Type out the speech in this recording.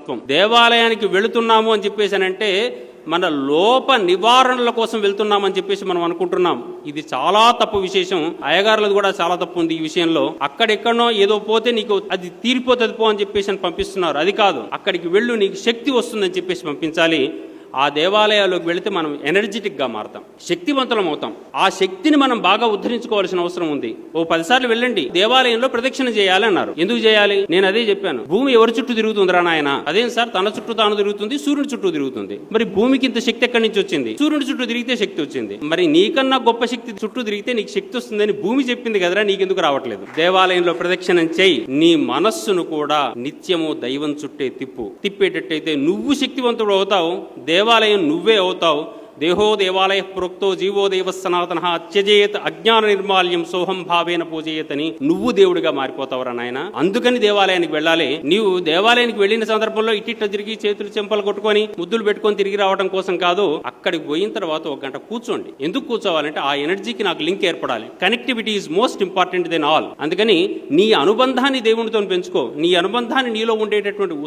తత్వం. దేవాలయానికి వెళుతున్నాము అని చెప్పేసానంటే మన లోప నివారణల కోసం వెళ్తున్నామని చెప్పేసి మనం అనుకుంటున్నాం. ఇది చాలా తప్పు విశేషం. అయ్యగారులది కూడా చాలా తప్పు ఉంది ఈ విషయంలో. అక్కడెక్కడనో ఏదో పోతే నీకు అది తీరిపోతుంది పో అని చెప్పేసి పంపిస్తున్నారు. అది కాదు, అక్కడికి వెళ్ళు, నీకు శక్తి వస్తుందని చెప్పేసి పంపించాలి. ఆ దేవాలయాల్లోకి వెళితే మనం ఎనర్జెటిక్గా మారుతాం, శక్తివంతులం అవుతాం. ఆ శక్తిని మనం బాగా ఉద్ధరించుకోవాల్సిన అవసరం ఉంది. ఓ 10 సార్లు వెళ్ళండి, దేవాలయంలో ప్రదక్షిణ చేయాలి అన్నారు. ఎందుకు చేయాలి? నేను అదే చెప్పాను. భూమి ఎవరి చుట్టూ తిరుగుతుందిరా నాయన? అదేం సార్, తన చుట్టూ తాను తిరుగుతుంది, సూర్యుడి చుట్టూ తిరుగుతుంది. మరి భూమికి ఇంత శక్తి ఎక్కడి నుంచి వచ్చింది? సూర్యుడి చుట్టూ తిరిగితే శక్తి వచ్చింది. మరి నీకన్నా గొప్ప శక్తి చుట్టూ తిరిగితే నీకు శక్తి వస్తుందని భూమి చెప్పింది కదరా, నీకెందుకు రావట్లేదు? దేవాలయంలో ప్రదక్షిణం చేయి. నీ మనస్సును కూడా నిత్యము దైవం చుట్టే తిప్పేటట్టయితే నువ్వు శక్తివంతుడు అవుతావు, దేవాలయం నువ్వే అవుతావు. దేహో దేవాలయ ప్రోక్తో జీవో దేవ సనాతన త్యజేత్ అజ్ఞాన నిర్మాల్యం సోహం భావేన పూజయేతని నువ్వు దేవుడిగా మారిపోతావురా నాయన. అందుకని దేవాలయానికి వెళ్ళాలి. నీవు దేవాలయానికి వెళ్ళిన సందర్భంలో ఇట్టిట్ట తిరిగి చేతులు చెంపలు కొట్టుకొని ముద్దులు పెట్టుకొని తిరిగి రావడం కోసం కాదు. అక్కడికి పోయిన తర్వాత 1 గంట కూర్చోండి. ఎందుకు కూర్చోవాలంటే ఆ ఎనర్జీకి నాకు లింక్ ఏర్పడాలి. Connectivity is most important than all. అందుకని నీ అనుబంధాన్ని దేవునితో పెంచుకో. నీ అనుబంధాన్ని నీలో ఉండేటటువంటి